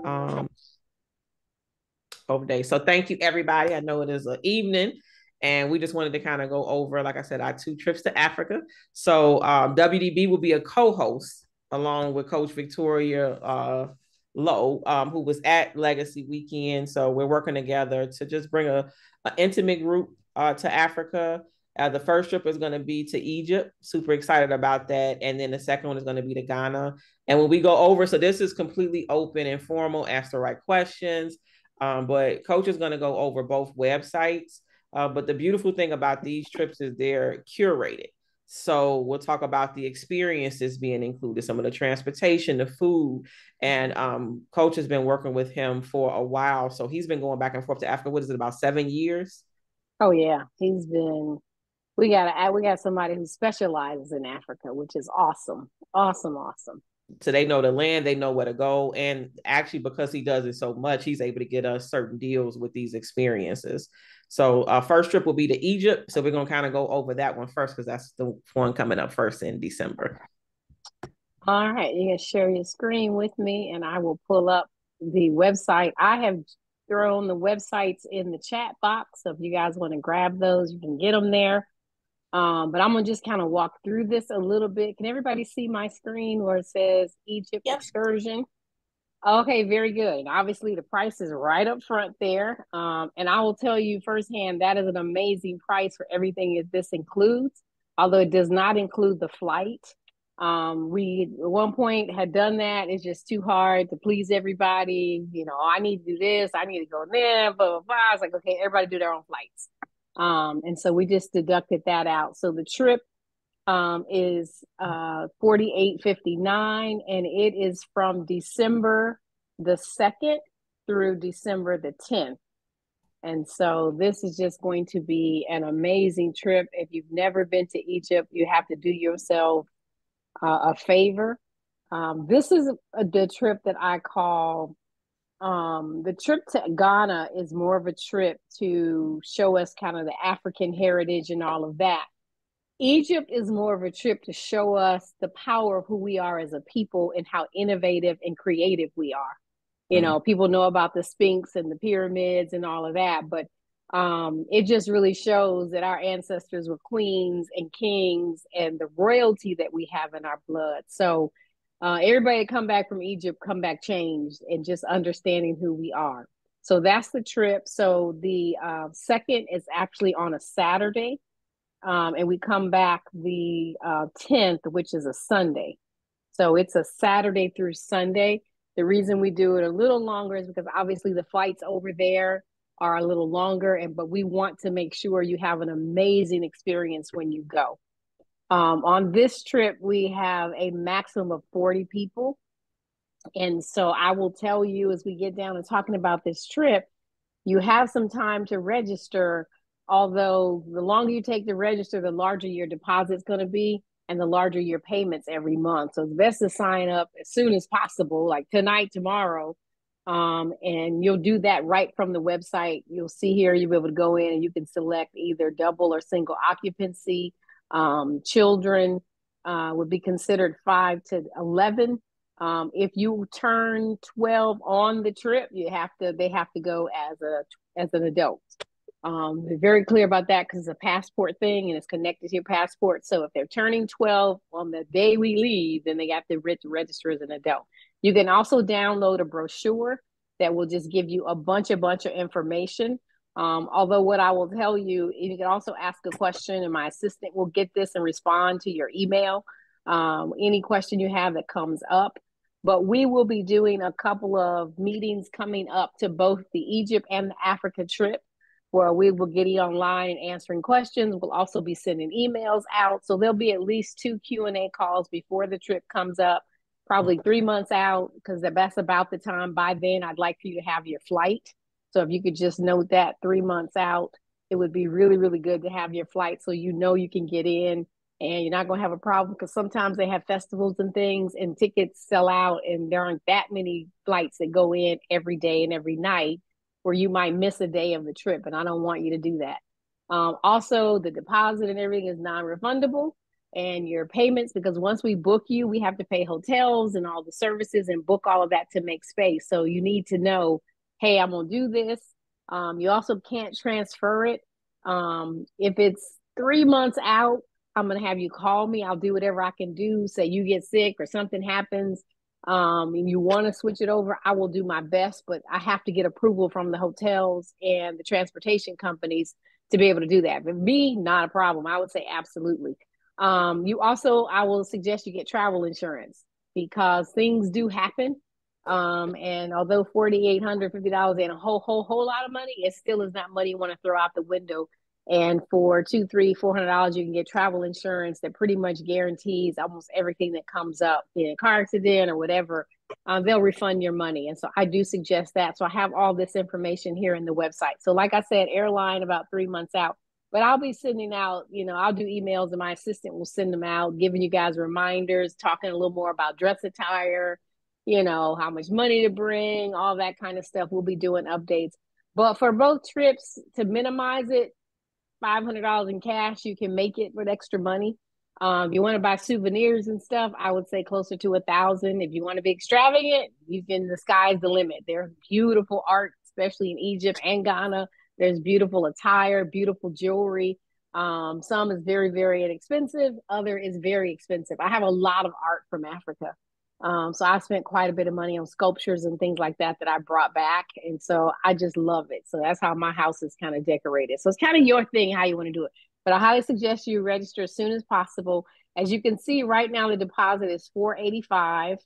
um, both days. So thank you, everybody. I know it is an evening, and we just wanted to kind of go over, like I said, our 2 trips to Africa. So WDB will be a co-host along with Coach Victoria Lowe, who was at Legacy Weekend. So we're working together to just bring an intimate group to Africa. The first trip is going to be to Egypt. Super excited about that. And then the second one is going to be to Ghana. And when we go over, so this is completely open, informal, ask the right questions. But Coach is going to go over both websites. But the beautiful thing about these trips is they're curated. So we'll talk about the experiences being included, some of the transportation, the food. And Coach has been working with him for a while. So he's been going back and forth to Africa. What is it, about 7 years? Oh yeah, he's been. We got somebody who specializes in Africa, which is awesome, awesome, awesome. So they know the land, they know where to go. And actually, because he does it so much, he's able to get us certain deals with these experiences. So first trip will be to Egypt. So we're going to kind of go over that one first because that's the one coming up first in December. All right, you can share your screen with me, and I will pull up the website. I have thrown the websites in the chat box, so if you guys want to grab those, you can get them there. But I'm gonna just kind of walk through this a little bit. Can everybody see my screen where it says Egypt Yep. excursion? Okay, very good. And obviously, the price is right up front there. And I will tell you firsthand that is an amazing price for everything that this includes, although it does not include the flight. We at one point had done that. It's just too hard to please everybody. You know, I need to do this, I need to go there, blah, blah, blah. I was like, okay, everybody do their own flights. And so we just deducted that out. So the trip is 48.59, and it is from December the 2nd through December the 10th. And so this is just going to be an amazing trip. If you've never been to Egypt, you have to do yourself a favor. This is the trip that I call the trip to Ghana is more of a trip to show us kind of the African heritage and all of that. Egypt is more of a trip to show us the power of who we are as a people and how innovative and creative we are. You Mm. know, people know about the Sphinx and the pyramids and all of that, but it just really shows that our ancestors were queens and kings and the royalty that we have in our blood. So everybody that come back from Egypt come back changed and just understanding who we are. So that's the trip. So the second is actually on a Saturday, and we come back the 10th, which is a Sunday. So it's a Saturday through Sunday. The reason we do it a little longer is because obviously the flights over there are a little longer, but we want to make sure you have an amazing experience when you go. On this trip, we have a maximum of 40 people. And so I will tell you as we get down and talking about this trip, you have some time to register, although the longer you take to register, the larger your deposit's going to be and the larger your payments every month. So it's best to sign up as soon as possible, like tonight, tomorrow. And you'll do that right from the website. You'll see here, you'll be able to go in and you can select either double or single occupancy. Children would be considered 5 to 11. If you turn 12 on the trip, they have to go as an adult. They're very clear about that because it's a passport thing and it's connected to your passport. So if they're turning 12 on the day we leave, then they have to register as an adult. You can also download a brochure that will just give you a bunch of information. Although what I will tell you, you can also ask a question and my assistant will get this and respond to your email. Any question you have that comes up. But we will be doing a couple of meetings coming up to both the Egypt and the Africa trip where we will get you online and answering questions. We'll also be sending emails out. So there'll be at least 2 Q&A calls before the trip comes up, probably 3 months out, because that's about the time. By then, I'd like for you to have your flight. So if you could just note that 3 months out, it would be really, really good to have your flight so you know you can get in and you're not going to have a problem because sometimes they have festivals and things and tickets sell out and there aren't that many flights that go in every day and every night where you might miss a day of the trip. And I don't want you to do that. Also, the deposit and everything is non-refundable. and your payments, because once we book you, we have to pay hotels and all the services and book all of that to make space. So you need to know, hey, I'm gonna do this. You also can't transfer it. If it's 3 months out, I'm gonna have you call me. I'll do whatever I can do. Say you get sick or something happens, and you want to switch it over, I will do my best, but I have to get approval from the hotels and the transportation companies to be able to do that. But me, not a problem. I would say absolutely. You also, I will suggest you get travel insurance because things do happen. And although $4,850 ain't a whole lot of money, it still is not money you want to throw out the window. And for $200, $300, $400, you can get travel insurance that pretty much guarantees almost everything that comes up in a car accident or whatever. They'll refund your money. And so I do suggest that. So I have all this information here in the website. So like I said, airline about 3 months out, but I'll be sending out, I'll do emails and my assistant will send them out, giving you guys reminders, talking a little more about dress attire, how much money to bring, all that kind of stuff. We'll be doing updates. But for both trips, to minimize it, $500 in cash, you can make it with extra money. If you want to buy souvenirs and stuff, I would say closer to 1,000. If you want to be extravagant, the sky's the limit. There's beautiful art, especially in Egypt and Ghana. There's beautiful attire, beautiful jewelry. Some is very, very inexpensive. Other is very expensive. I have a lot of art from Africa. So I spent quite a bit of money on sculptures and things like that I brought back. And so I just love it. So that's how my house is kind of decorated. So it's kind of your thing, how you want to do it. But I highly suggest you register as soon as possible. As you can see right now, the deposit is $485.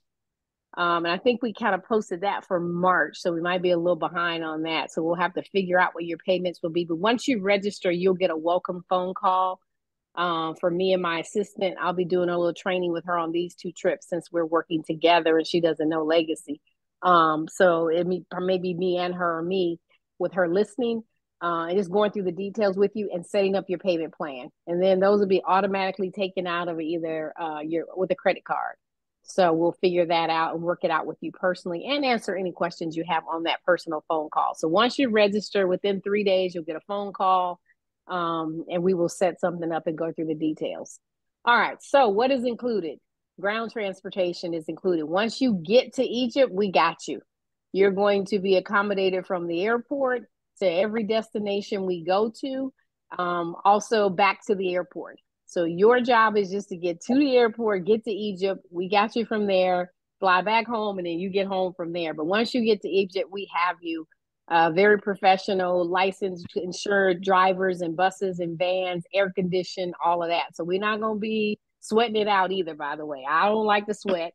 And I think we kind of posted that for March. So we might be a little behind on that. So we'll have to figure out what your payments will be. But once you register, you'll get a welcome phone call. For me and my assistant. I'll be doing a little training with her on these 2 trips since we're working together and she doesn't know Legacy. So it may be me and her, or me with her listening, and just going through the details with you and setting up your payment plan. And then those will be automatically taken out of either with a credit card. So we'll figure that out and work it out with you personally and answer any questions you have on that personal phone call. So once you register, within 3 days, you'll get a phone call. And we will set something up and go through the details. All right. So what is included? Ground transportation is included. Once you get to Egypt, we got you. You're going to be accommodated from the airport to every destination we go to, also back to the airport. So your job is just to get to the airport, get to Egypt. We got you from there, fly back home, and then you get home from there. But once you get to Egypt, we have you. Very professional, licensed, insured drivers and buses and vans, air conditioned, all of that. So we're not going to be sweating it out either, by the way. I don't like to sweat.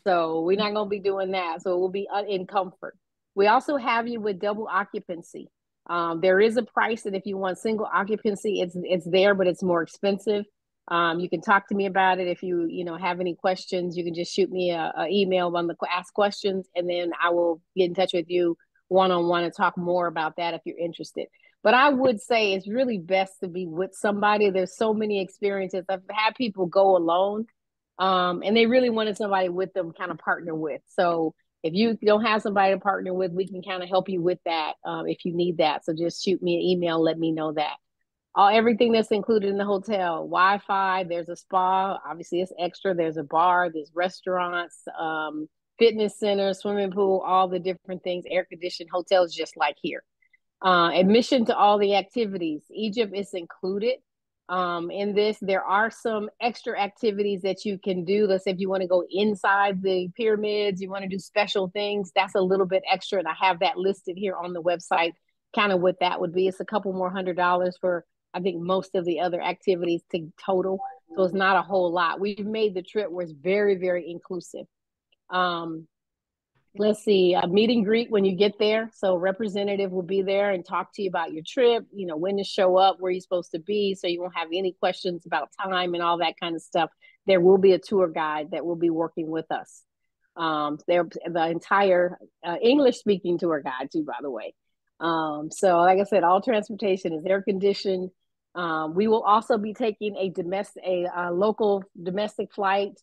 So we're not going to be doing that. So we'll be in comfort. We also have you with double occupancy. There is a price that if you want single occupancy, it's there, but it's more expensive. You can talk to me about it. If you have any questions, you can just shoot me a email on the ask questions, and then I will get in touch with you one-on-one and talk more about that if you're interested. But I would say it's really best to be with somebody. There's so many experiences. I've had people go alone, and they really wanted somebody with them kind of partner with. So if you don't have somebody to partner with, we can kind of help you with that if you need that. So just shoot me an email, let me know that. Everything that's included in the hotel, Wi-Fi, there's a spa, obviously it's extra, there's a bar, there's restaurants, fitness center, swimming pool, all the different things, air conditioned hotels, just like here. Admission to all the activities. Egypt is included in this. There are some extra activities that you can do. Let's say if you want to go inside the pyramids, you want to do special things, that's a little bit extra. And I have that listed here on the website, kind of what that would be. It's a couple more $100 for, I think, most of the other activities to total. So it's not a whole lot. We've made the trip where it's very, very inclusive. Let's see, a meet and greet when you get there. So representative will be there and talk to you about your trip, when to show up, where you're supposed to be. So you won't have any questions about time and all that kind of stuff. There will be a tour guide that will be working with us. They're the entire English speaking tour guide too, by the way. So like I said, all transportation is air conditioned. We will also be taking a local domestic flight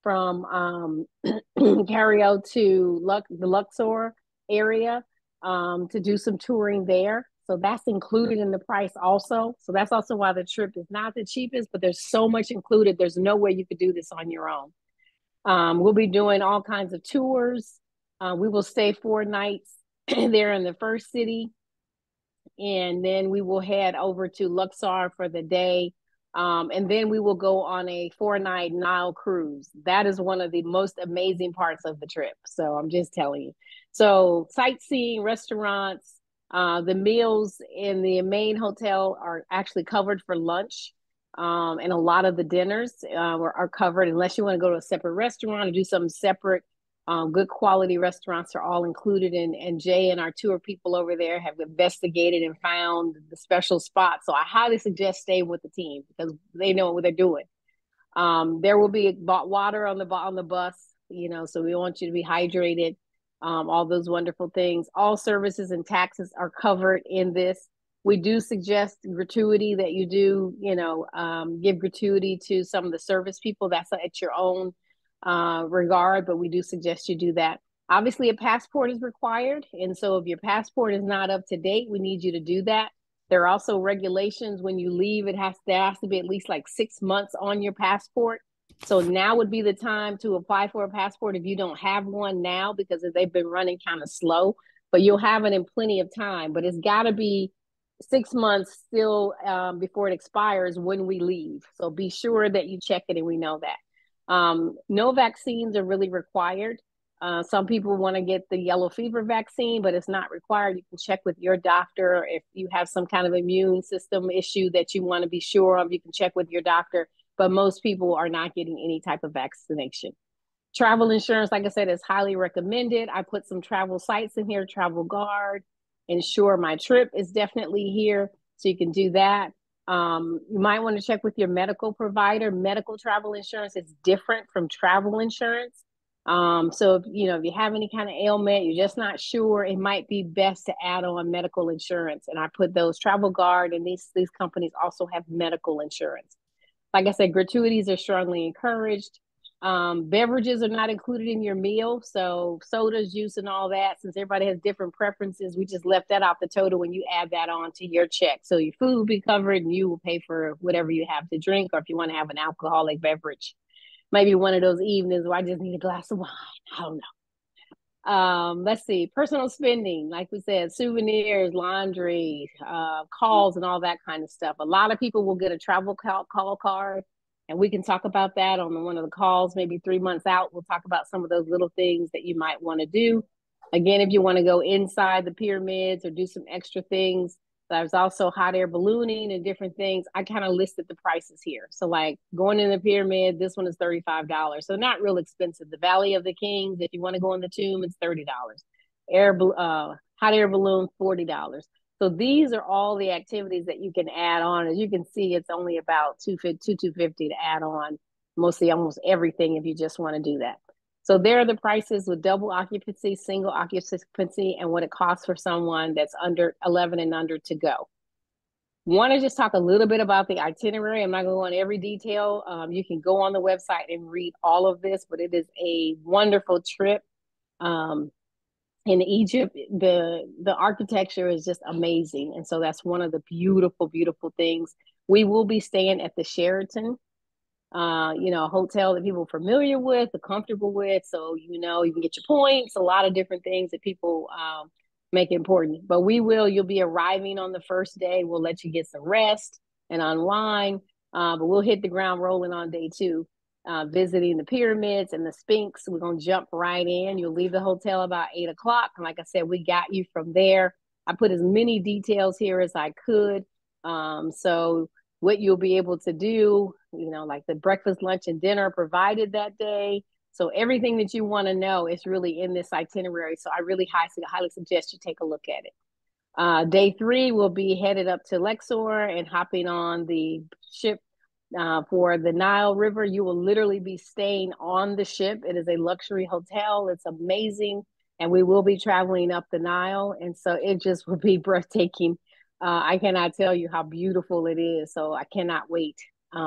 from Cairo to the Luxor area to do some touring there. So that's included in the price also. So that's also why the trip is not the cheapest, but there's so much included. There's no way you could do this on your own. We'll be doing all kinds of tours. We will stay 4 nights there in the first city, and then we will head over to Luxor for the day. And then we will go on a 4-night Nile cruise. That is one of the most amazing parts of the trip. So I'm just telling you. So sightseeing, restaurants, the meals in the main hotel are actually covered for lunch. And a lot of the dinners are covered, unless you want to go to a separate restaurant or do something separate. Good quality restaurants are all included in, and Jay and our tour people over there have investigated and found the special spots. So I highly suggest staying with the team because they know what they're doing. There will be water on the bus, so we want you to be hydrated. All those wonderful things. All services and taxes are covered in this. We do suggest gratuity, that you do, give gratuity to some of the service people. That's at your own regard, but we do suggest you do that. Obviously, a passport is required. And so if your passport is not up to date, we need you to do that. There are also regulations when you leave. There has to be at least like 6 months on your passport. So now would be the time to apply for a passport if you don't have one now, because they've been running kind of slow, but you'll have it in plenty of time. But it's got to be 6 months still before it expires when we leave. So be sure that you check it, and we know that. No vaccines are really required. Some people want to get the yellow fever vaccine, but it's not required. You can check with your doctor. If you have some kind of immune system issue that you want to be sure of, you can check with your doctor. But most people are not getting any type of vaccination. Travel insurance, like I said, is highly recommended. I put some travel sites in here, Travel Guard, Insure My Trip is definitely here, so you can do that. You might want to check with your medical provider. Medical travel insurance is different from travel insurance. So if you have any kind of ailment, you're just not sure, it might be best to add on medical insurance. And I put those. Travel Guard and these companies also have medical insurance. Like I said, gratuities are strongly encouraged. Beverages are not included in your meal. So sodas, juice, and all that, since everybody has different preferences, we just left that off the total when you add that on to your check. So your food will be covered and you will pay for whatever you have to drink, or if you want to have an alcoholic beverage. Maybe one of those evenings where I just need a glass of wine. I don't know. Let's see, personal spending, like we said, souvenirs, laundry, calls, and all that kind of stuff. A lot of people will get a travel call card, and we can talk about that on one of the calls, maybe 3 months out. We'll talk about some of those little things that you might want to do. Again, if you want to go inside the pyramids or do some extra things, there's also hot air ballooning and different things. I kind of listed the prices here. So like going in the pyramid, this one is $35. So not real expensive. The Valley of the Kings, if you want to go in the tomb, it's $30. Hot air balloon, $40. So these are all the activities that you can add on. As you can see, it's only about $250 to add on mostly almost everything if you just want to do that. So there are the prices with double occupancy, single occupancy, and what it costs for someone that's under 11 and under to go. Want to just talk a little bit about the itinerary. I'm not going to go on every detail. You can go on the website and read all of this, but it is a wonderful trip. In Egypt, the architecture is just amazing. And so that's one of the beautiful, beautiful things. We will be staying at the Sheraton. A hotel that people are familiar with, are comfortable with. So, you can get your points, a lot of different things that people make important. But you'll be arriving on the first day. We'll let you get some rest and unwind. But we'll hit the ground rolling on day 2, visiting the pyramids and the Sphinx. We're going to jump right in. You'll leave the hotel about 8 o'clock. And like I said, we got you from there. I put as many details here as I could. So what you'll be able to do, like the breakfast, lunch, and dinner provided that day. So everything that you want to know is really in this itinerary. So I really highly suggest you take a look at it. Day 3, we'll be headed up to Luxor and hopping on the ship for the Nile River. You will literally be staying on the ship. It is a luxury hotel. It's amazing. And we will be traveling up the Nile. And so it just will be breathtaking. I cannot tell you how beautiful it is. So I cannot wait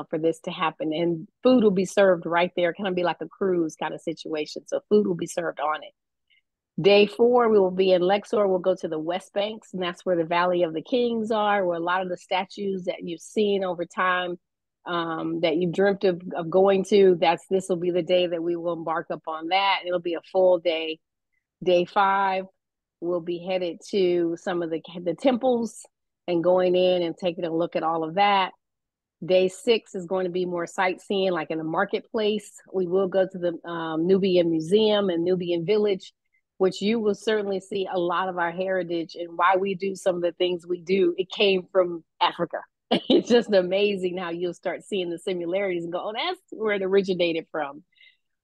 for this to happen. And food will be served right there. Kind of be like a cruise kind of situation. So food will be served on it. Day 4, we will be in Luxor. We'll go to the West Banks, and that's where the Valley of the Kings are, where a lot of the statues that you've seen over time, that you've dreamt of going to. This will be the day that we will embark upon that. It'll be a full day. Day 5, we'll be headed to some of the temples and going in and taking a look at all of that. Day 6 is going to be more sightseeing, like in the marketplace. We will go to the Nubian Museum and Nubian Village, which you will certainly see a lot of our heritage and why we do some of the things we do. It came from Africa. It's just amazing how you'll start seeing the similarities and go, oh, that's where it originated from.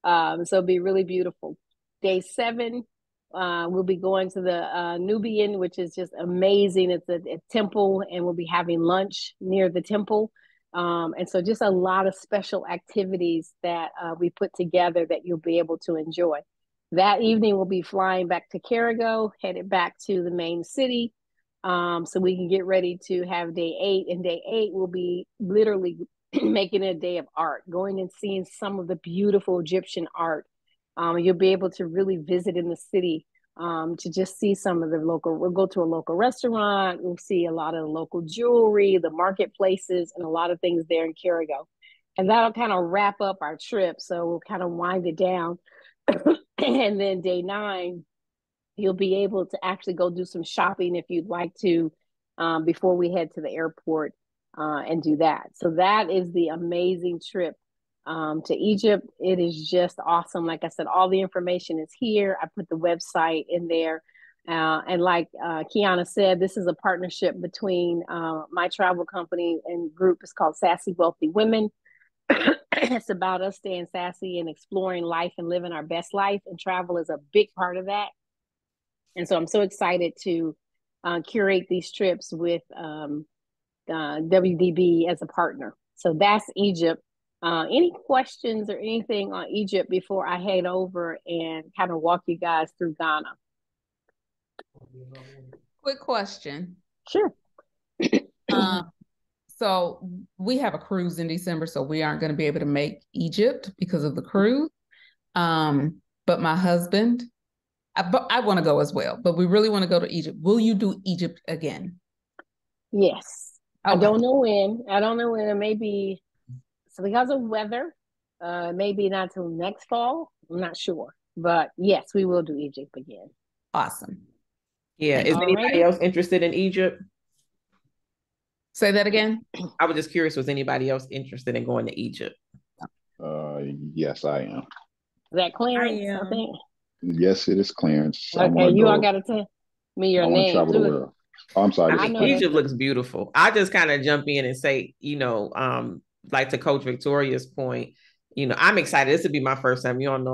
So it'll be really beautiful. Day 7, we'll be going to the Nubian, which is just amazing. It's a temple, and we'll be having lunch near the temple. And so just a lot of special activities that we put together that you'll be able to enjoy. That evening, we'll be flying back to Carigo, headed back to the main city, so we can get ready to have day 8. And day 8 will be literally making a day of art, going and seeing some of the beautiful Egyptian art. You'll be able to really visit in the city, to just see some of the local. We'll go to a local restaurant. We'll see a lot of the local jewelry, the marketplaces, and a lot of things there in Carigo. And that'll kind of wrap up our trip. So we'll kind of wind it down. And then day 9, you'll be able to actually go do some shopping if you'd like to, before we head to the airport, and do that. So that is the amazing trip to Egypt. It is just awesome. Like I said, all the information is here. I put the website in there. And like Kiana said, this is a partnership between my travel company and group. It's called Sassy Wealthy Women. It's about us staying sassy and exploring life and living our best life. And travel is a big part of that. And so I'm so excited to curate these trips with WDB as a partner. So that's Egypt. Any questions or anything on Egypt before I head over and kind of walk you guys through Ghana? Quick question. Sure. So we have a cruise in December, so we aren't going to be able to make Egypt because of the cruise. But my husband, I want to go as well, but we really want to go to Egypt. Will you do Egypt again? Yes. Okay. I don't know when. It may be, so because of weather, maybe not till next fall. I'm not sure. But yes, we will do Egypt again. Awesome. Yeah. Is anybody else interested in Egypt? Say that again. I was just curious, was anybody else interested in going to Egypt? Yes, I am. Is that Clarence? I think. Yes, it is Clarence. Okay, you all got to tell me your name. I want to travel the world. Oh, I'm sorry. I mean, Egypt looks beautiful. I just kind of jump in and say, like to Coach Victoria's point, I'm excited. This would be my first time. You all know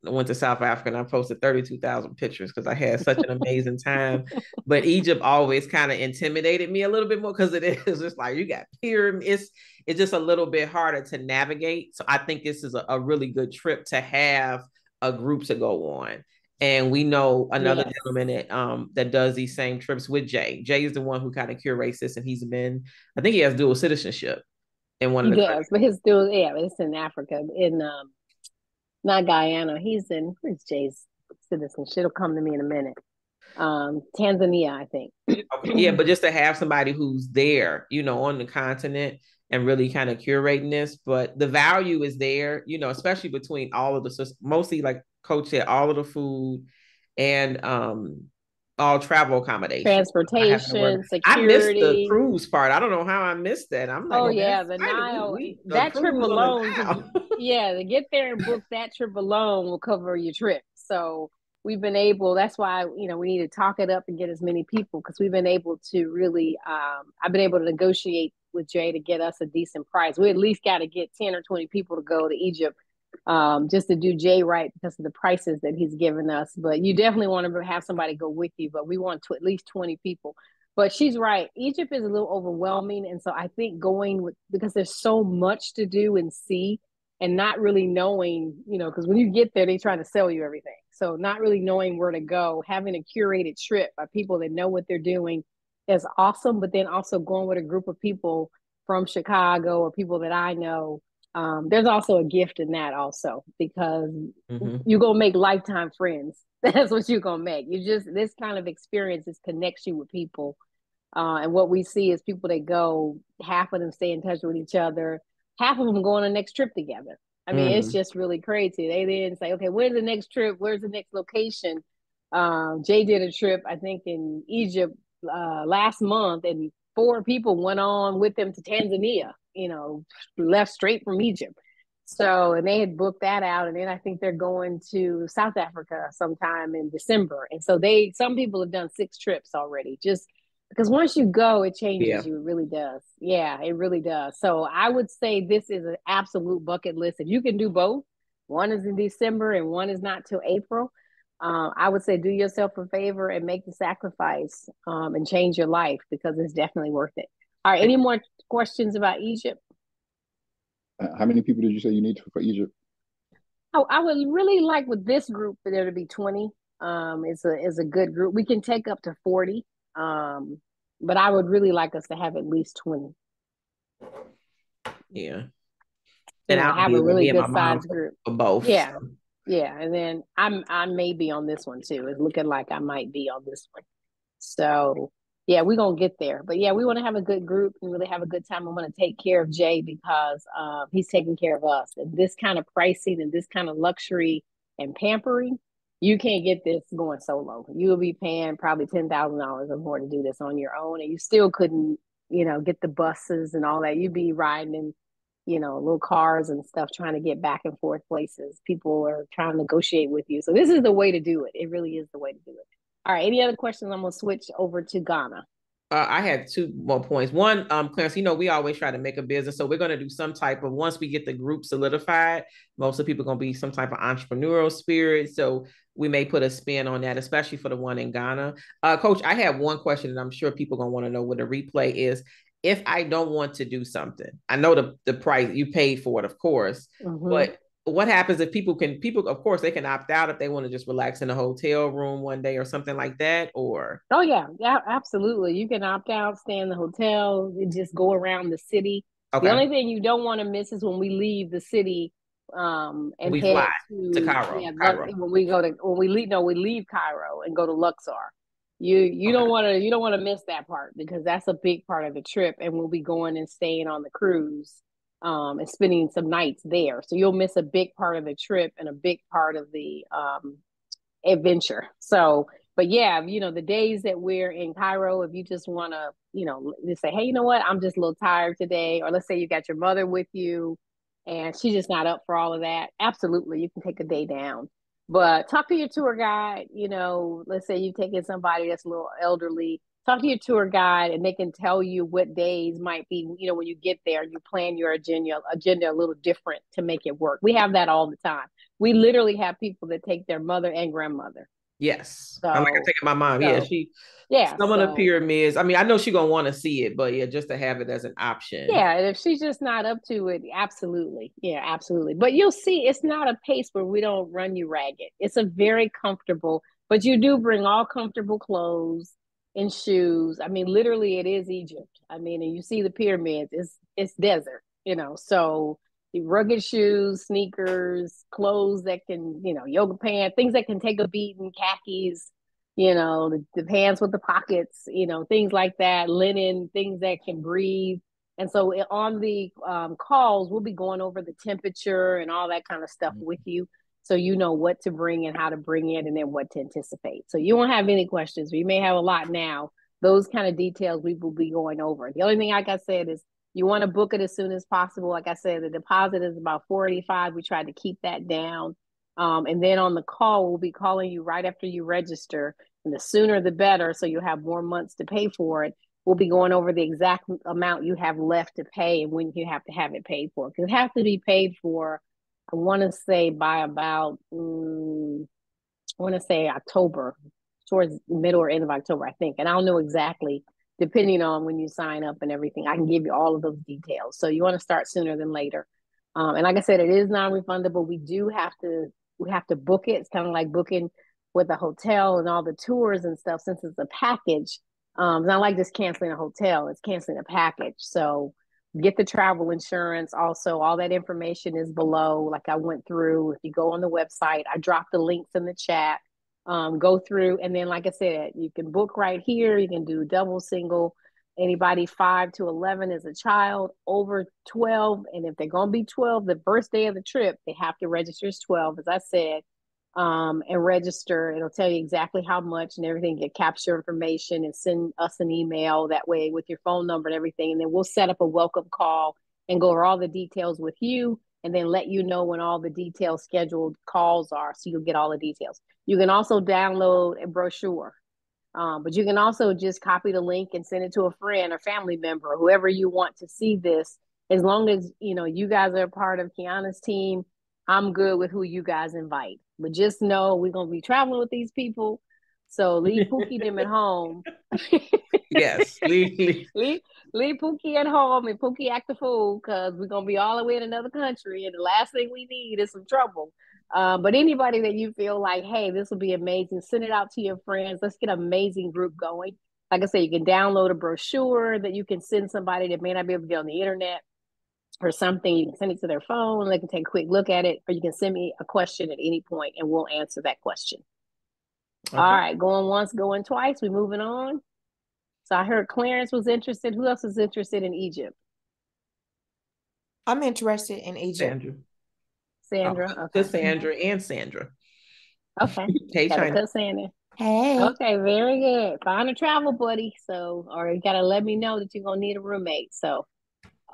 went to South Africa and I posted 32,000 pictures because I had such an amazing time. But Egypt always kind of intimidated me a little bit more because it is just like you got pyramids. It's just a little bit harder to navigate. So I think this is a really good trip to have a group to go on. And we know another gentleman that does these same trips with Jay. Jay is the one who kind of curates this, and I think he has dual citizenship. In one of the countries. But it's in Africa, in not Guyana. He's in, where's Jay's citizenship? It'll come to me in a minute. Tanzania, I think. Okay. Yeah, but just to have somebody who's there, on the continent and really kind of curating this, but the value is there, especially between all of the, mostly like Coach said, all of the food and all travel accommodation, transportation, security. I missed the cruise part. I don't know how I missed that. I'm like, the Nile. That trip alone, to get there and book that trip alone will cover your trip. So we've been able. That's why we need to talk it up and get as many people, because we've been able to really. I've been able to negotiate with Jay to get us a decent price. We at least got to get 10 or 20 people to go to Egypt. Just to do Jay right because of the prices that he's given us. But you definitely want to have somebody go with you, but we want at least 20 people. But she's right. Egypt is a little overwhelming. And so I think because there's so much to do and see and not really knowing, because when you get there, they're trying to sell you everything. So not really knowing where to go, having a curated trip by people that know what they're doing is awesome. But then also going with a group of people from Chicago or people that I know there's also a gift in that also, because Mm-hmm. you're gonna make lifetime friends. That's what you're gonna make. You just, this kind of experiences connects you with people. And what we see is people that go, half of them stay in touch with each other, half of them go on the next trip together. I mean, it's just really crazy. They then say, okay, where's the next trip? Where's the next location? Jay did a trip, I think, in Egypt last month, and 4 people went on with them to Tanzania, left straight from Egypt. So, and they had booked that out. And then I think they're going to South Africa sometime in December. And so some people have done 6 trips already, just because once you go, it changes you. It really does. Yeah, it really does. So I would say this is an absolute bucket list. If you can do both, one is in December and one is not till April. I would say do yourself a favor and make the sacrifice and change your life, because it's definitely worth it. All right, any more questions about Egypt? How many people did you say you need for Egypt? Oh, I would really like with this group for there to be 20. Is a good group. We can take up to 40. But I would really like us to have at least 20. Yeah. And I'll have be a really good size group for both. Yeah. So. Yeah. And then I may be on this one too. It's looking like I might be on this one. So yeah, we're gonna get there. But yeah, we want to have a good group and really have a good time. I want to take care of Jay because he's taking care of us. And this kind of pricing and this kind of luxury and pampering, you can't get this going solo. You will be paying probably $10,000 or more to do this on your own, and you still couldn't, get the buses and all that. You'd be riding in, little cars and stuff, trying to get back and forth places. People are trying to negotiate with you. So this is the way to do it. It really is the way to do it. All right. Any other questions? I'm gonna switch over to Ghana. I had 2 more points. One, Clarence, we always try to make a business. So we're going to do some type of, once we get the group solidified, most of the people are going to be some type of entrepreneurial spirit. So we may put a spin on that, especially for the one in Ghana. Coach, I have one question, and I'm sure people are going to want to know what the replay is. If I don't want to do something, I know the price you paid for it, of course, but what happens if people, of course, they can opt out if they want to just relax in a hotel room one day or something like that, or? Oh yeah, absolutely. You can opt out, stay in the hotel, and just go around the city. Okay. The only thing you don't want to miss is when we leave the city, and we head fly to Cairo. Cairo. When we leave Cairo and go to Luxor. You don't want to miss that part, because that's a big part of the trip, and we'll be going and staying on the cruise. And spending some nights there. So you'll miss a big part of the trip and a big part of the adventure. So, but yeah, the days that we're in Cairo, if you just want to, just say, hey, you know what, I'm just a little tired today. Or let's say you got your mother with you and she's just not up for all of that. Absolutely. You can take a day down. But talk to your tour guide. Let's say you've taken somebody that's a little elderly. Talk to your tour guide and they can tell you what days might be, when you get there, you plan your agenda a little different to make it work. We have that all the time. We literally have people that take their mother and grandmother. Yes. So, I'm taking my mom. Some of the pyramids. I mean, I know she's going to want to see it, but yeah, just to have it as an option. Yeah. And if she's just not up to it, absolutely. Yeah, absolutely. But you'll see it's not a pace where we don't run you ragged. It's a very comfortable, but you do bring all comfortable clothes and shoes. I mean, literally it is Egypt. I mean, and you see the pyramids, it's desert, so rugged shoes, sneakers, clothes that can, yoga pants, things that can take a beating, khakis, the pants with the pockets, things like that, linen, things that can breathe. And so on the calls, we'll be going over the temperature and all that kind of stuff with you. So you know what to bring and how to bring it and then what to anticipate. So you won't have any questions. We may have a lot now. Those kind of details we will be going over. The only thing, like I said, is you want to book it as soon as possible. Like I said, the deposit is about $485. We tried to keep that down. And then on the call, we'll be calling you right after you register. And the sooner the better, so you'll have more months to pay for it. We'll be going over the exact amount you have left to pay and when you have to have it paid for. Because it has to be paid for, I want to say by about, October, towards middle or end of October, I think. And I don't know exactly, depending on when you sign up and everything. I can give you all of those details. So you want to start sooner than later. And like I said, it is non-refundable. We have to book it. It's kind of like booking with a hotel and all the tours and stuff, since it's a package. It's not like just canceling a hotel, it's canceling a package. So get the travel insurance. Also, all that information is below. Like I went through, if you go on the website, I dropped the links in the chat. Go through, and then, like I said, you can book right here. You can do double, single. Anybody 5 to 11 is a child, over 12. And if they're going to be 12, the first day of the trip, they have to register as 12, as I said, and register. It'll tell you exactly how much and everything. Get capture information and send us an email that way with your phone number and everything. And then we'll set up a welcome call and go over all the details with you, and then let you know when all the detailed scheduled calls are. So you'll get all the details. You can also download a brochure. But you can also just copy the link and send it to a friend or family member or whoever you want to see this. As long as, you know, you guys are a part of Kiana's team, I'm good with who you guys invite. But just know we're going to be traveling with these people. So leave Pookie them at home. Yes, leave Pookie at home, and Pookie act a fool, because we're going to be all the way in another country. And the last thing we need is some trouble. But anybody that you feel like, hey, this will be amazing, send it out to your friends. Let's get an amazing group going. Like I said, you can download a brochure that you can send somebody that may not be able to get on the internet or something. You can send it to their phone. They can take a quick look at it, or you can send me a question at any point and we'll answer that question. Okay. All right, going once, going twice. We're moving on. So I heard Clarence was interested. Who else is interested in Egypt? I'm interested in Egypt. Sandra. Oh, okay. Cassandra and Sandra. Okay. Hey, China. Cassandra. Hey. Okay, very good. Find a travel buddy. So, or you gotta let me know that you're gonna need a roommate. So,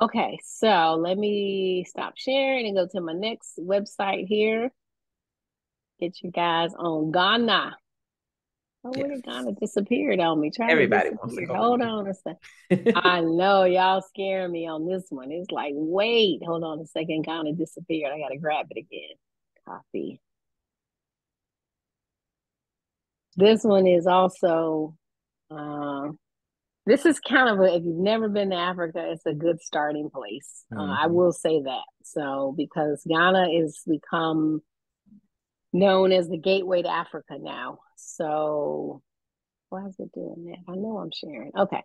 okay. So let me stop sharing and go to my next website here. Get you guys on Ghana. Oh, where did Ghana disappeared on me? Everybody wants to go. Hold on a second. I know y'all scaring me on this one. It's like, wait, hold on a second. Ghana disappeared. I gotta grab it again. Copy. This one is also, this is kind of if you've never been to Africa, it's a good starting place. I will say that. So, because Ghana is become known as the gateway to Africa now. So, why is it doing that? I know I'm sharing. Okay.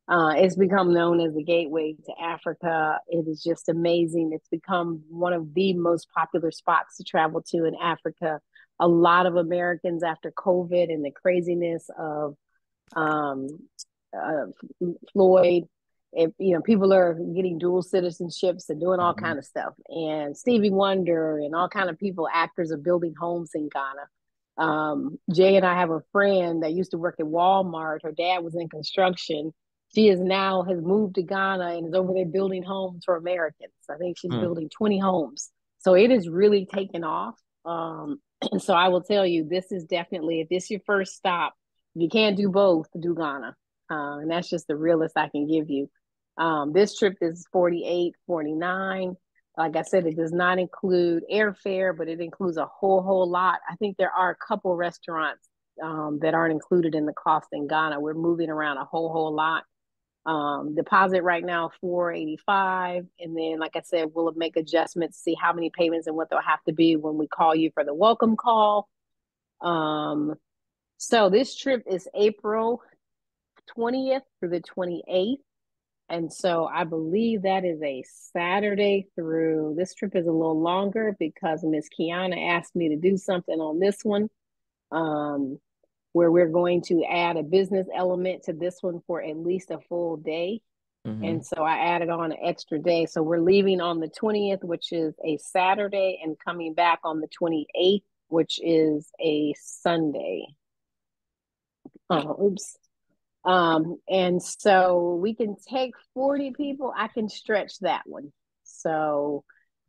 It's become known as the gateway to Africa. It is just amazing. It's become one of the most popular spots to travel to in Africa. A lot of Americans, after COVID and the craziness of Floyd, people are getting dual citizenships and doing all kind of stuff. And Stevie Wonder and all kind of people, actors, are building homes in Ghana. Jay and I have a friend that used to work at Walmart. Her dad was in construction. She has moved to Ghana and is over there building homes for Americans. I think she's building 20 homes. So it is really taken off. And so I will tell you, this is definitely, if this is your first stop, if you can't do both, do Ghana. And that's just the realest I can give you. This trip is $48.49. Like I said, it does not include airfare, but it includes a whole lot. I think there are a couple restaurants that aren't included in the cost in Ghana. We're moving around a whole lot. Deposit right now $485, and then, like I said, we'll make adjustments, see how many payments and what they'll have to be when we call you for the welcome call. So this trip is April 20th through the 28th, and so I believe that is a Saturday through. This trip is a little longer because Miss Kiana asked me to do something on this one, where we're going to add a business element to this one for at least a full day. And so I added on an extra day. So we're leaving on the 20th, which is a Saturday, and coming back on the 28th, which is a Sunday. And so we can take 40 people. I can stretch that one. So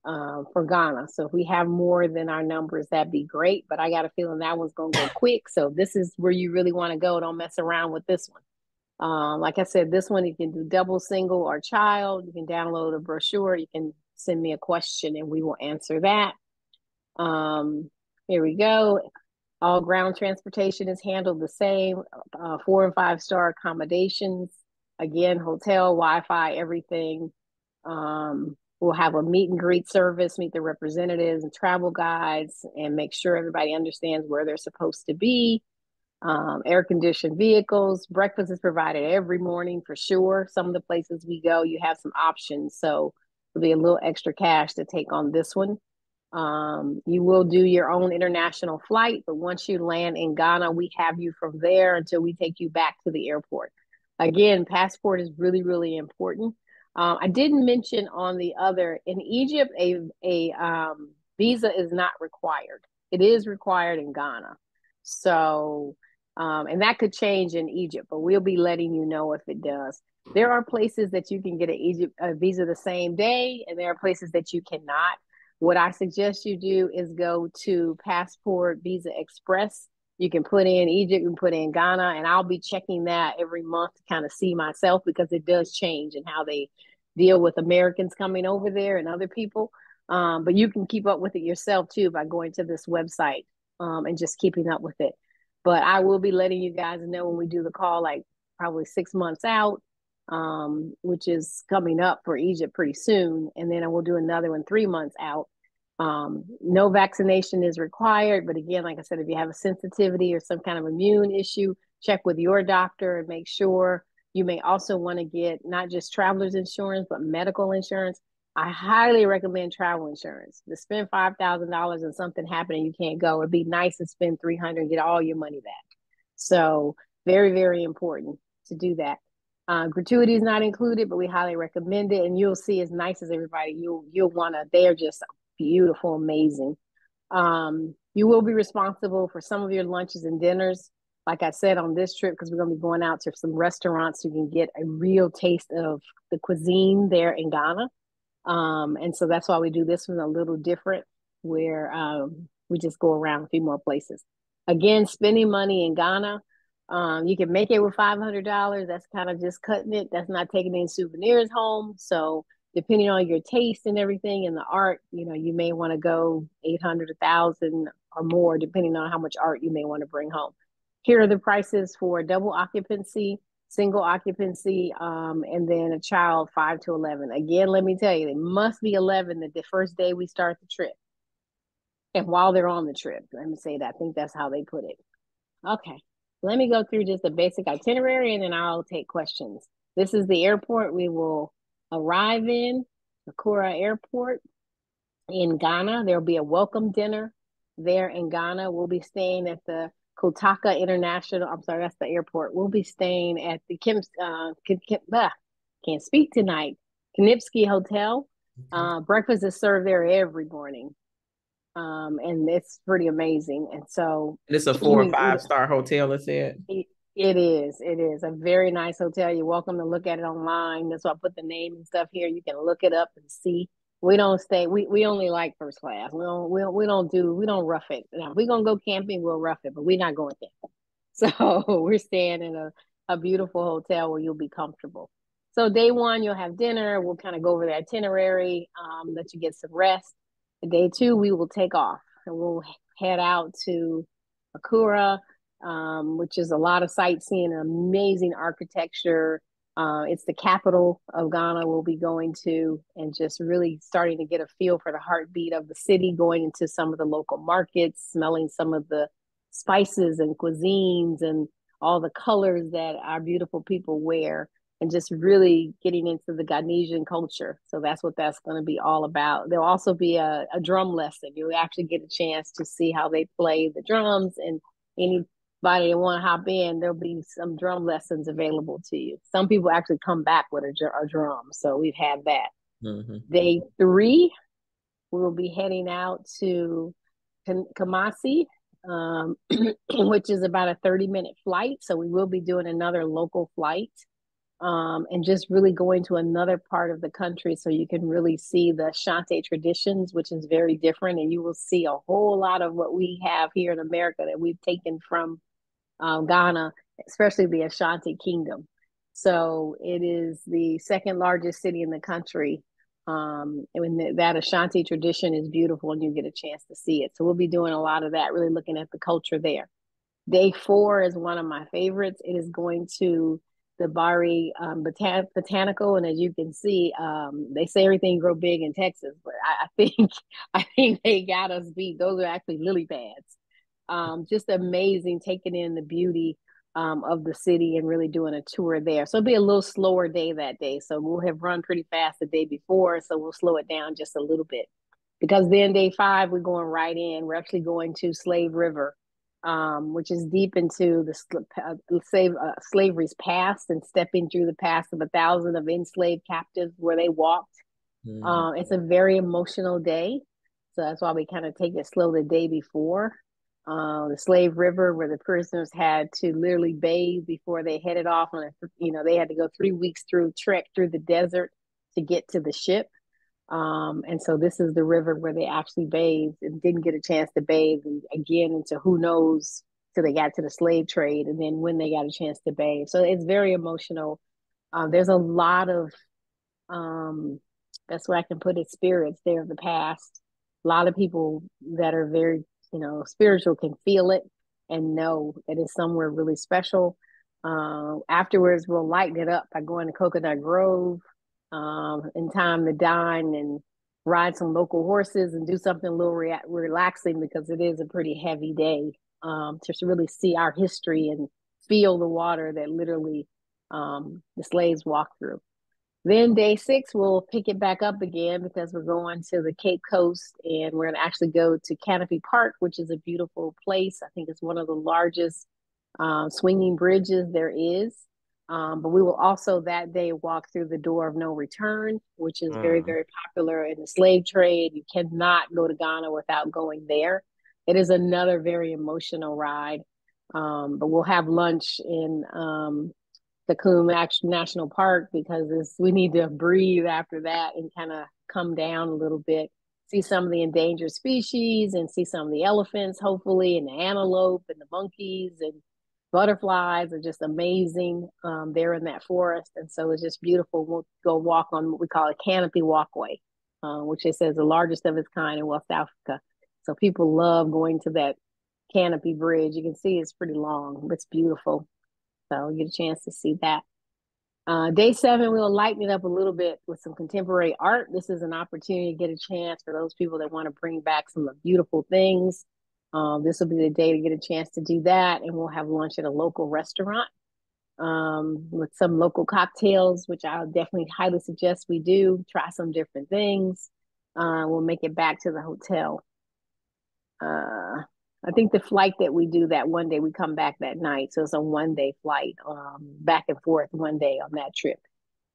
for Ghana. So if we have more than our numbers, that'd be great. But I got a feeling that one's going to go quick. So this is where you really want to go. Don't mess around with this one. Like I said, this one you can do double, single, or child. You can download a brochure. You can send me a question and we will answer that. Here we go. All ground transportation is handled the same. 4 and 5 star accommodations. Again, hotel, Wi-Fi, everything. We'll have a meet and greet service, meet the representatives and travel guides, and make sure everybody understands where they're supposed to be. air-conditioned vehicles. Breakfast is provided every morning for sure. Some of the places we go, you have some options. So it'll be a little extra cash to take on this one. You will do your own international flight, but once you land in Ghana, we have you from there until we take you back to the airport. Again, passport is really, really important. I didn't mention on the other, in Egypt, a visa is not required. It is required in Ghana. So, and that could change in Egypt, but we'll be letting you know if it does. There are places that you can get a visa the same day, and there are places that you cannot. What I suggest you do is go to Passport Visa Express. You can put in Egypt, you can put in Ghana, and I'll be checking that every month to kind of see myself, because it does change in how they deal with Americans coming over there and other people. But you can keep up with it yourself too by going to this website and just keeping up with it. But I will be letting you guys know when we do the call, like probably 6 months out, which is coming up for Egypt pretty soon. And then I will do another one 3 months out. No vaccination is required. But again, like I said, if you have a sensitivity or some kind of immune issue, check with your doctor and make sure. You may also want to get not just traveler's insurance, but medical insurance. I highly recommend travel insurance. To spend $5,000 and something happened and you can't go, it'd be nice to spend $300 and get all your money back. So very, very important to do that. Gratuity is not included, but we highly recommend it. And you'll see, as nice as everybody, you'll want to, they're just beautiful, amazing. You will be responsible for some of your lunches and dinners. Like I said, on this trip, because we're going to be going out to some restaurants, you can get a real taste of the cuisine there in Ghana. And so that's why we do this one a little different, where we just go around a few more places. Again, spending money in Ghana, you can make it with $500. That's kind of just cutting it. That's not taking any souvenirs home. So depending on your taste and everything and the art, you may want to go 800, 1,000 or more, depending on how much art you may want to bring home. Here are the prices for double occupancy, single occupancy, and then a child 5 to 11. Again, let me tell you, they must be 11 the first day we start the trip. And while they're on the trip, let me say that. I think that's how they put it. Okay, let me go through just a basic itinerary and then I'll take questions. This is the airport we will arrive in, Accra Airport in Ghana. There'll be a welcome dinner there in Ghana. We'll be staying at the Kotaka International, I'm sorry, that's the airport. We'll be staying at the can't speak tonight, Knipsky Hotel. Breakfast is served there every morning. And it's pretty amazing. And so it's a 4 or 5 star hotel, it said. It is a very nice hotel. You're welcome to look at it online. That's why I put the name and stuff here. You can look it up and see. We don't stay. We only like first class. We don't rough it. Now, if we're gonna go camping, we'll rough it, but we're not going camping. So we're staying in a beautiful hotel where you'll be comfortable. So day one, you'll have dinner. We'll kind of go over the itinerary, let you get some rest. Day two, we will take off and we'll head out to Accra, which is a lot of sightseeing, amazing architecture. It's the capital of Ghana we'll be going to, and just really starting to get a feel for the heartbeat of the city, going into some of the local markets, smelling some of the spices and cuisines and all the colors that our beautiful people wear, and just really getting into the Ghanesian culture. So that's what that's going to be all about. There'll also be a drum lesson. You'll actually get a chance to see how they play the drums, and anybody that want to hop in, there'll be some drum lessons available to you. Some people actually come back with a drum, so we've had that. Mm-hmm. Day three, we'll be heading out to Kumasi, which is about a 30-minute flight. So we will be doing another local flight, and just really going to another part of the country so you can really see the Ashanti traditions, which is very different. And you will see a whole lot of what we have here in America that we've taken from Ghana, especially the Ashanti Kingdom. So it is the second largest city in the country. And that Ashanti tradition is beautiful, and you get a chance to see it. So we'll be doing a lot of that, really looking at the culture there. Day 4 is one of my favorites. It is going to the Bari Botanical, and as you can see, they say everything grow big in Texas, but I think they got us beat. Those are actually lily pads. Just amazing, taking in the beauty of the city and really doing a tour there. So it'll be a little slower day that day. So we'll have run pretty fast the day before. So we'll slow it down just a little bit. Because then day 5, we're going right in. We're actually going to Slave River, which is deep into the slavery's past and stepping through the past of 1,000 of enslaved captives where they walked. It's a very emotional day. So that's why we kind of take it slow the day before. The Slave River, where the prisoners had to literally bathe before they headed off on they had to go 3 weeks trek through the desert to get to the ship. And so this is the river where they actually bathed and didn't get a chance to bathe and again into who knows till they got to the slave trade and then when they got a chance to bathe. So it's very emotional. There's a lot of that's where I can put it, spirits there of the past. A lot of people that are very, spiritual can feel it and know that it's somewhere really special. Afterwards, we'll lighten it up by going to Coconut Grove in time to dine and ride some local horses and do something a little relaxing because it is a pretty heavy day to really see our history and feel the water that literally the slaves walked through. Then day 6, we'll pick it back up again because we're going to the Cape Coast and we're going to actually go to Canopy Park, which is a beautiful place. I think it's one of the largest swinging bridges there is. But we will also that day walk through the Door of No Return, which is very, very popular in the slave trade. You cannot go to Ghana without going there. It is another very emotional ride. But we'll have lunch in Takum National Park because we need to breathe after that and kind of come down a little bit, see some of the endangered species and see some of the elephants, hopefully, and the antelope and the monkeys and butterflies are just amazing there in that forest. And so it's just beautiful. We'll go walk on what we call a canopy walkway, which it says the largest of its kind in West Africa. So people love going to that canopy bridge. You can see it's pretty long, but it's beautiful. So you get a chance to see that. Day 7, we'll lighten it up a little bit with some contemporary art. This is an opportunity to get a chance for those people that want to bring back some beautiful things. This will be the day to get a chance to do that. And we'll have lunch at a local restaurant with some local cocktails, which I'll definitely highly suggest we do. Try some different things. We'll make it back to the hotel. I think the flight that we do that one day, we come back that night. So it's a 1-day flight, back and forth one day on that trip.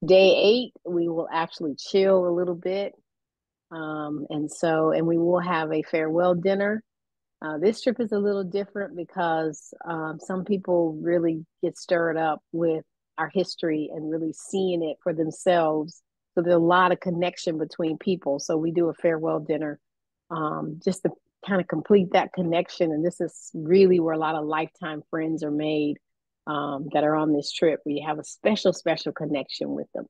Day 8, we will actually chill a little bit. And we will have a farewell dinner. This trip is a little different because some people really get stirred up with our history and really seeing it for themselves. So there's a lot of connection between people. So we do a farewell dinner just to kind of complete that connection. And this is really where a lot of lifetime friends are made that are on this trip, where you have a special, special connection with them.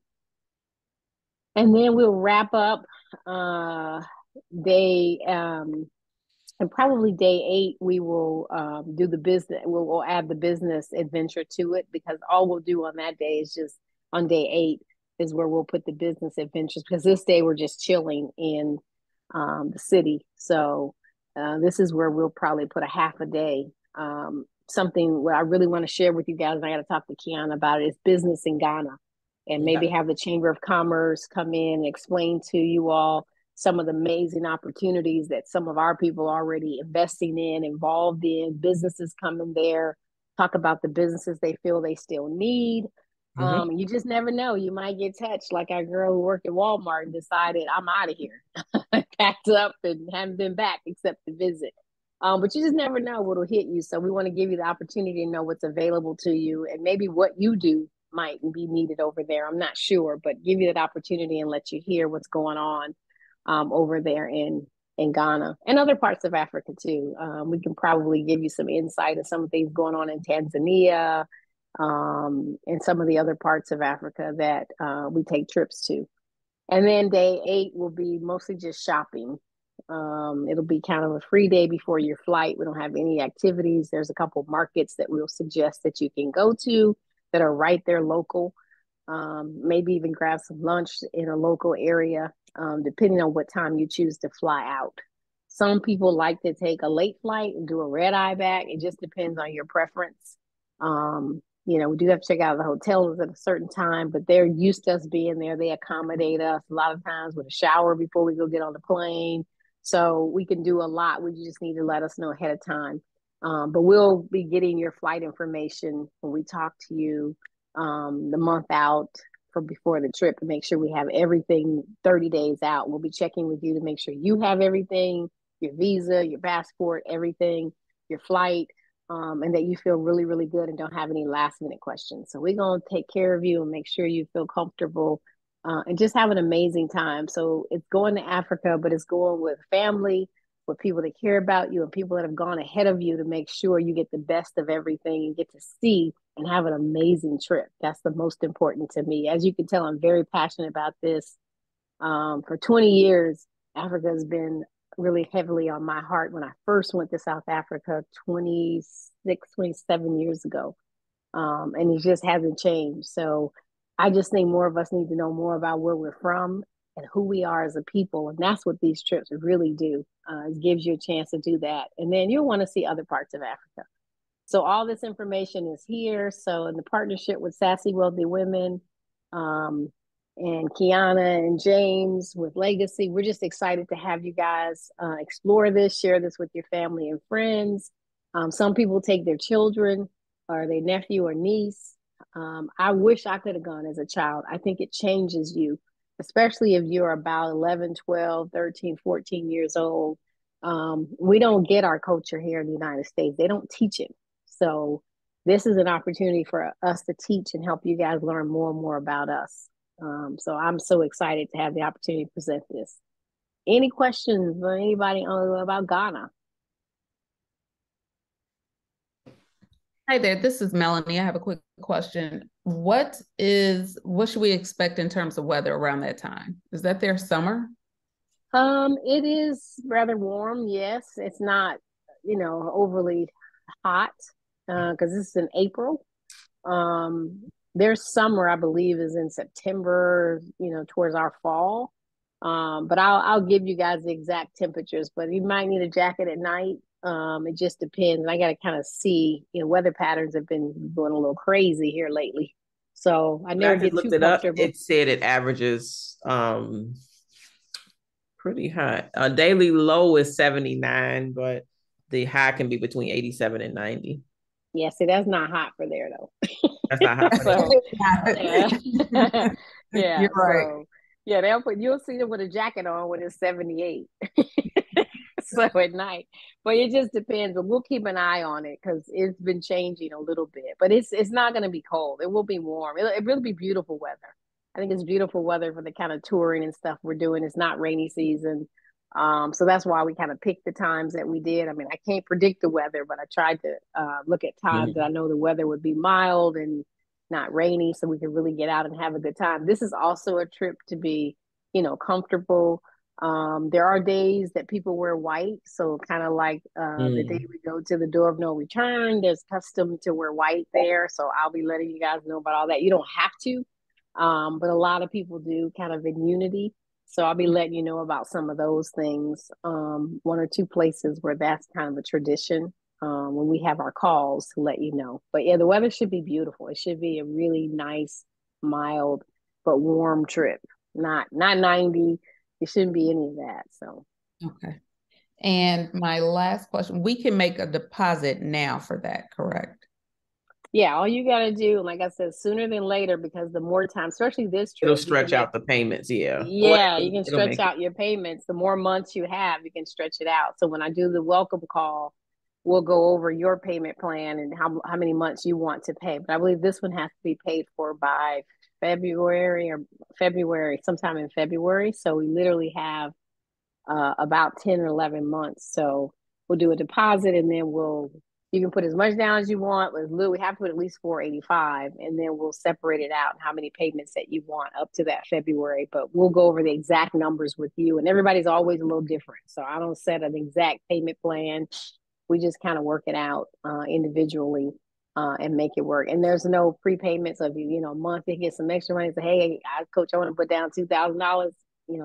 And then we'll wrap up and probably day 8, we will do the business. We'll add the business adventure to it because all we'll do on that day is just on day 8 is where we'll put the business adventures because this day we're just chilling in the city. So this is where we'll probably put a half a day. Something where I really want to share with you guys, and I got to talk to Kiana about it, is business in Ghana. And maybe have the Chamber of Commerce come in and explain to you all some of the amazing opportunities that some of our people are already investing in, involved in, businesses coming there, talk about the businesses they feel they still need. You just never know. You might get touched like our girl who worked at Walmart and decided, I'm out of here. Packed up and haven't been back except to visit. But you just never know what'll hit you. So we want to give you the opportunity to know what's available to you and maybe what you do might be needed over there. I'm not sure, but give you that opportunity and let you hear what's going on over there in Ghana and other parts of Africa too. We can probably give you some insight of some things going on in Tanzania and some of the other parts of Africa that we take trips to. And then day 8 will be mostly just shopping. It'll be kind of a free day before your flight. We don't have any activities. There's a couple markets that we'll suggest that you can go to that are right there local. Maybe even grab some lunch in a local area, depending on what time you choose to fly out. Some people like to take a late flight and do a red eye back. It just depends on your preference. You know, we do have to check out the hotels at a certain time, but they're used to us being there. They accommodate us a lot of times with a shower before we go get on the plane. So we can do a lot. We just need to let us know ahead of time. But we'll be getting your flight information when we talk to you the month out for before the trip to make sure we have everything 30 days out. We'll be checking with you to make sure you have everything, your visa, your passport, everything, your flight, and that you feel really, really good and don't have any last minute questions. So we're going to take care of you and make sure you feel comfortable and just have an amazing time. So it's going to Africa, but it's going with family, with people that care about you and people that have gone ahead of you to make sure you get the best of everything and get to see and have an amazing trip. That's the most important to me. As you can tell, I'm very passionate about this. For 20 years, Africa has been really heavily on my heart. When I first went to South Africa 26, 27 years ago, and it just hasn't changed. So I just think more of us need to know more about where we're from and who we are as a people. And that's what these trips really do. It gives you a chance to do that. And then you'll want to see other parts of Africa. So all this information is here. So in the partnership with Sassy Wealthy Women, and Kiana and James with Legacy, we're just excited to have you guys explore this, share this with your family and friends. Some people take their children or their nephew or niece. I wish I could have gone as a child. I think it changes you, especially if you're about 11, 12, 13, 14 years old. We don't get our culture here in the United States. They don't teach it. So this is an opportunity for us to teach and help you guys learn more and more about us. So I'm so excited to have the opportunity to present this. Any questions for anybody about Ghana? Hi there, this is Melanie. I have a quick question. What should we expect in terms of weather around that time? Is that their summer? It is rather warm, yes. It's not, overly hot, because this is in April. Their summer, I believe, is in September, towards our fall. But I'll give you guys the exact temperatures, but you might need a jacket at night. It just depends. I got to kind of see, weather patterns have been going a little crazy here lately. So I never get too comfortable. It said it averages pretty high. Daily low is 79, but the high can be between 87 and 90. Yeah, see, that's not hot for there though. That's not hot for there. Yeah. You're right. So, yeah, you'll see them with a jacket on when it's 78. So at night, but it just depends. But we'll keep an eye on it because it's been changing a little bit. But it's not going to be cold. It will be warm. It will be beautiful weather. I think it's beautiful weather for the kind of touring and stuff we're doing. It's not rainy season. So that's why we kind of picked the times that we did. I mean, I can't predict the weather, but I tried to look at times that I know the weather would be mild and not rainy, so we could really get out and have a good time. This is also a trip to be, comfortable. There are days that people wear white, so kind of like the day we go to the door of no return, there's custom to wear white there. So I'll be letting you guys know about all that. You don't have to, but a lot of people do, kind of in unity. So I'll be letting you know about some of those things. One or two places where that's kind of a tradition when we have our calls to let you know. But yeah, the weather should be beautiful. It should be a really nice, mild, but warm trip. Not 90. It shouldn't be any of that. So okay. And my last question, we can make a deposit now for that, correct? Yeah, all you got to do, like I said, sooner than later, because the more time, especially this trip, it'll stretch out the payments. Yeah, you can stretch out your payments. The more months you have, you can stretch it out. So when I do the welcome call, we'll go over your payment plan and how many months you want to pay. But I believe this one has to be paid for by February, sometime in February. So we literally have about 10 or 11 months. So we'll do a deposit, and then you can put as much down as you want. We have to put at least $485, and then we'll separate it out and how many payments that you want up to that February. But we'll go over the exact numbers with you, and everybody's always a little different. So I don't set an exact payment plan. We just kind of work it out individually and make it work. And there's no prepayments of a month to get some extra money. Say, hey, Coach, I want to put down $2,000.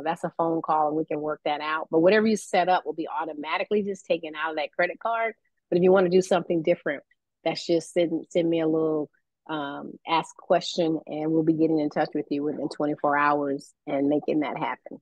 that's a phone call and we can work that out. But whatever you set up will be automatically just taken out of that credit card. But if you want to do something different, that's just send me a little ask question, and we'll be getting in touch with you within 24 hours and making that happen.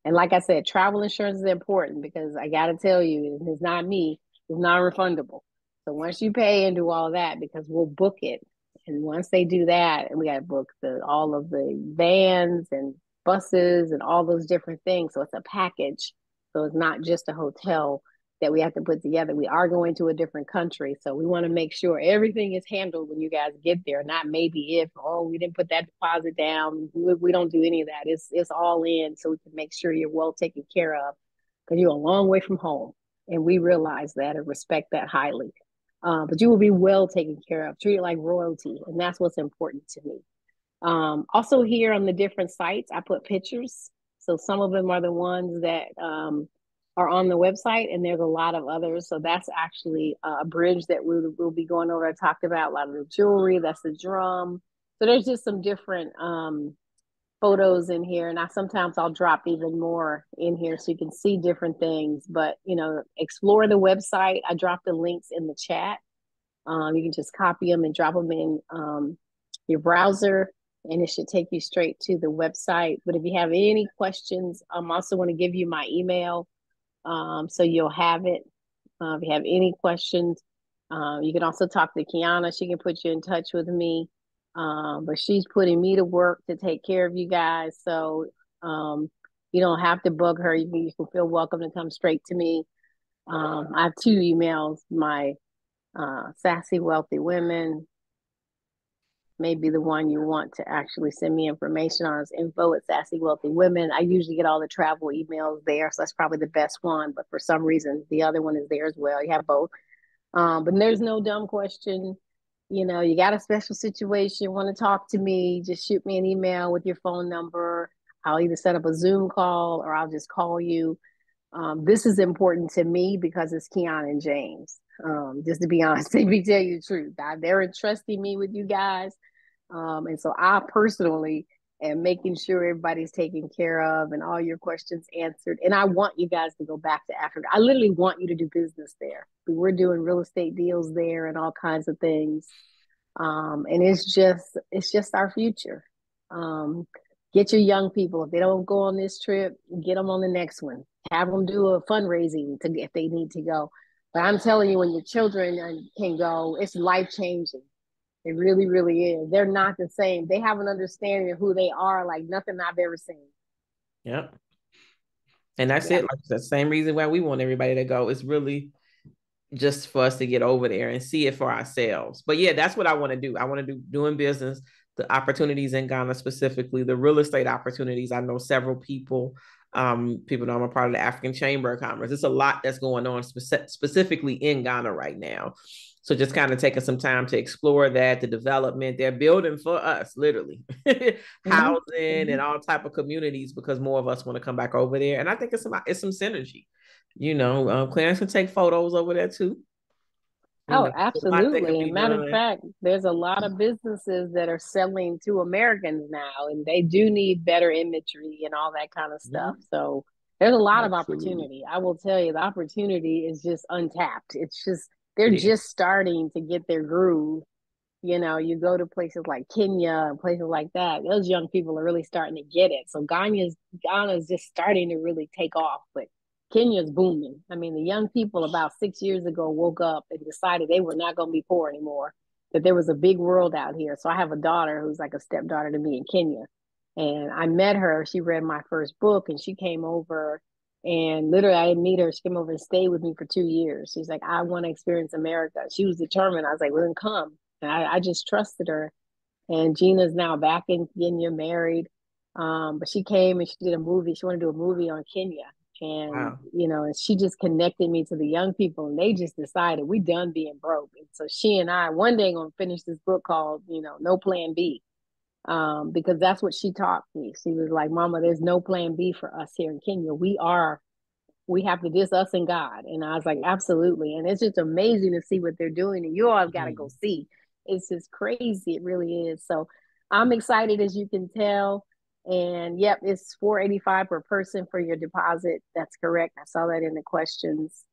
And like I said, travel insurance is important because I got to tell you, it's not me, it's non-refundable. So once you pay and do all that, because we'll book it. And once they do that, and we got to book all of the vans and buses and all those different things. So it's a package. So it's not just a hotel that we have to put together. We are going to a different country. So we want to make sure everything is handled when you guys get there, not maybe if, we didn't put that deposit down. We don't do any of that. It's all in so we can make sure you're well taken care of because you're a long way from home. And we realize that and respect that highly. But you will be well taken care of, treated like royalty. And that's what's important to me. Also here on the different sites, I put pictures. So some of them are the ones that are on the website, and there's a lot of others. So that's actually a bridge that we'll be going over. I talked about a lot of the jewelry. That's the drum. So there's just some different photos in here, and sometimes I'll drop even more in here so you can see different things. But explore the website. I dropped the links in the chat. You can just copy them and drop them in your browser, and it should take you straight to the website. But if you have any questions, I'm also going to give you my email, so you'll have it. If you have any questions, you can also talk to Kiana. She can put you in touch with me. But she's putting me to work to take care of you guys. So you don't have to bug her. You can feel welcome to come straight to me. I have 2 emails. My Sassy Wealthy Women may be the one you want to actually send me information on. Is info@Sassy Wealthy Women. I usually get all the travel emails there, so that's probably the best one. But for some reason, the other one is there as well. You have both. But there's no dumb question. You got a special situation, want to talk to me, just shoot me an email with your phone number. I'll either set up a Zoom call or I'll just call you. This is important to me because it's Kiana and James. Just to be honest, let me tell you the truth. They're entrusting me with you guys. And so I personally am making sure everybody's taken care of and all your questions answered. And I want you guys to go back to Africa. I literally want you to do business there. We're doing real estate deals there and all kinds of things. And it's just our future. Get your young people. If they don't go on this trip, get them on the next one. Have them do a fundraising if they need to go. But I'm telling you, when your children can go, it's life-changing. It really, really is. They're not the same. They have an understanding of who they are like nothing I've ever seen. Yep. And that's it. Like the same reason why we want everybody to go. It's really just for us to get over there and see it for ourselves. But yeah, that's what I want to do. I want to do doing business, the opportunities in Ghana, specifically the real estate opportunities. I know several people know I'm a part of the African Chamber of Commerce. It's a lot that's going on specifically in Ghana right now. So just kind of taking some time to explore that, the development they're building for us, literally housing and all type of communities, because more of us want to come back over there. And I think it's some synergy. Clarence can take photos over there too. Absolutely. Matter of fact, there's a lot of businesses that are selling to Americans now, and they do need better imagery and all that kind of stuff. So there's a lot of opportunity. I will tell you, the opportunity is just untapped. It's just, they're just starting to get their groove. You go to places like Kenya and places like that, those young people are really starting to get it. So Ghana's just starting to really take off, but Kenya's booming. I mean, the young people about 6 years ago woke up and decided they were not going to be poor anymore, that there was a big world out here. So I have a daughter who's like a stepdaughter to me in Kenya. And I met her. She read my first book and she came over, and literally I didn't meet her. She came over and stayed with me for 2 years. She's like, I want to experience America. She was determined. I was like, well, then come. And I just trusted her. And Gina's now back in Kenya, married. But she came and she did a movie. She wanted to do a movie on Kenya. And, and she just connected me to the young people, and they just decided we done being broke. And so she and I one day going to finish this book called, No Plan B, because that's what she taught me. She was like, Mama, there's no plan B for us here in Kenya. We have to just us and God. And I was like, absolutely. And it's just amazing to see what they're doing. And you all got to go see. It's just crazy. It really is. So I'm excited, as you can tell. And yep, it's $485 per person for your deposit. That's correct. I saw that in the questions.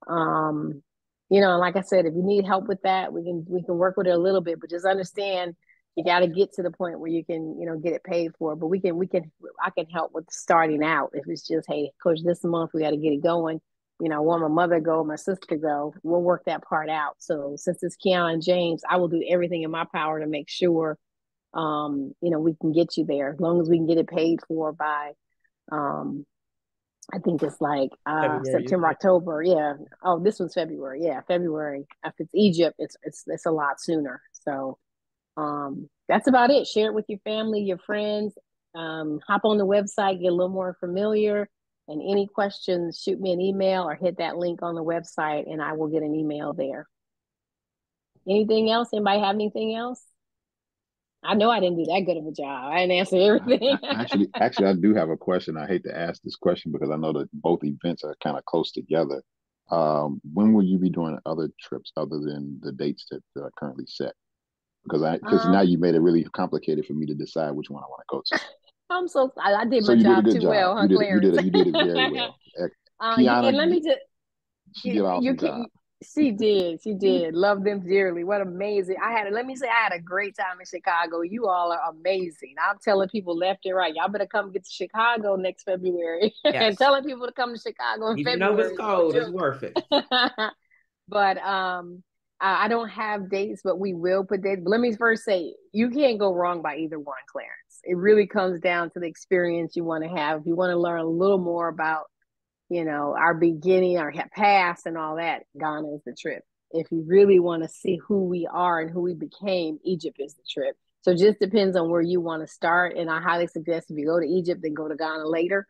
You know, and like I said, if you need help with that, we can work with it a little bit, but just understand you got to get to the point where you can, you know, get it paid for. But I can help with starting out. If it's just, hey, coach, this month we got to get it going. You know, I want my mother to go, my sister to go. We'll work that part out. So since it's Kiana and James, I will do everything in my power to make sure, you know, we can get you there as long as we can get it paid for by, I think it's like September, October. Yeah. Oh, this one's February. Yeah, February. If it's Egypt, it's a lot sooner. So that's about it. Share it with your family, your friends. Hop on the website, get a little more familiar. And any questions, shoot me an email or hit that link on the website and I will get an email there. Anything else? Anybody have anything else? I know I didn't do that good of a job. I didn't answer everything. Actually, I do have a question. I hate to ask this question because I know that both events are kind of close together. When will you be doing other trips other than the dates that are currently set? Because now you made it really complicated for me to decide which one I want to go to. I did my job too well, huh, Clarence? You did it very well. Kiana, and let me just she did an awesome job. She did. Love them dearly. What amazing. I had a great time in Chicago. You all are amazing. I'm telling people left and right, y'all better come get to Chicago next February. Yes. And telling people to come to Chicago in February. Even though it's cold, it's worth it. But I don't have dates, but we will put dates. But let me first say, you can't go wrong by either one, Clarence. It really comes down to the experience you want to have. If you want to learn a little more about, you know, our beginning, our past and all that, Ghana is the trip. If you really want to see who we are and who we became, Egypt is the trip. So it just depends on where you want to start. And I highly suggest if you go to Egypt, then go to Ghana later.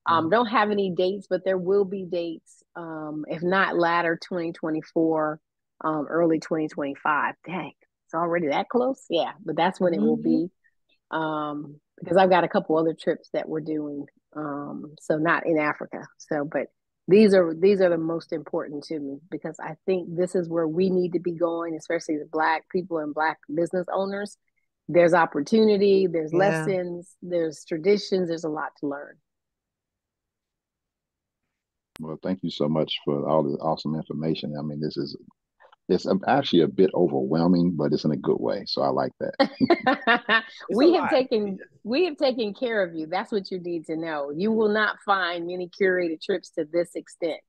Don't have any dates, but there will be dates. If not latter 2024, early 2025. Dang, it's already that close. Yeah, but that's when it will be. Because I've got a couple other trips that we're doing. So not in Africa. So, but these are the most important to me because I think this is where we need to be going, especially the Black people and Black business owners. There's opportunity, there's lessons, there's traditions, there's a lot to learn. Well, thank you so much for all the awesome information. I mean, it's actually a bit overwhelming, but it's in a good way. So I like that. We have taken care of you. That's what you need to know. You will not find many curated trips to this extent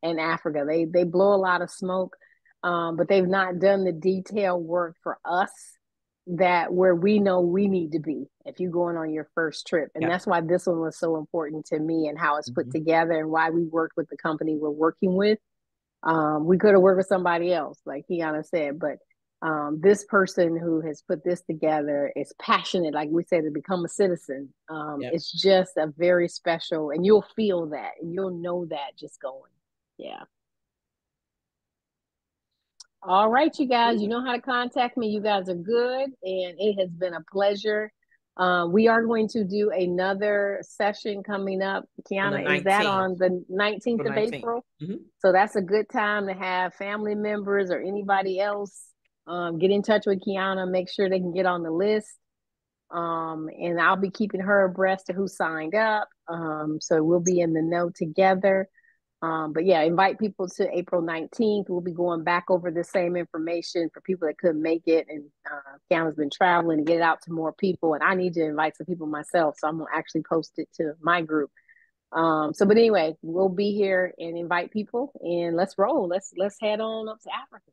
in Africa. They blow a lot of smoke, but they've not done the detailed work for us that where we know we need to be if you're going on your first trip. And that's why this one was so important to me and how it's put together and why we worked with the company we're working with. We could have worked with somebody else, like Kiana said, but this person who has put this together is passionate, like we said, to become a citizen. It's just a very special, and you'll feel that, and you'll know that just going. Yeah. All right, you guys, you know how to contact me. You guys are good, and it has been a pleasure. We are going to do another session coming up. Kiana, is that on the 19th of April? So that's a good time to have family members or anybody else get in touch with Kiana, make sure they can get on the list. And I'll be keeping her abreast of who signed up. So we'll be in the know together. But yeah, invite people to April 19th. We'll be going back over the same information for people that couldn't make it. And Kiana's been traveling to get it out to more people. And I need to invite some people myself. So I'm going to actually post it to my group. But anyway, we'll be here and invite people and let's roll. Let's head on up to Africa.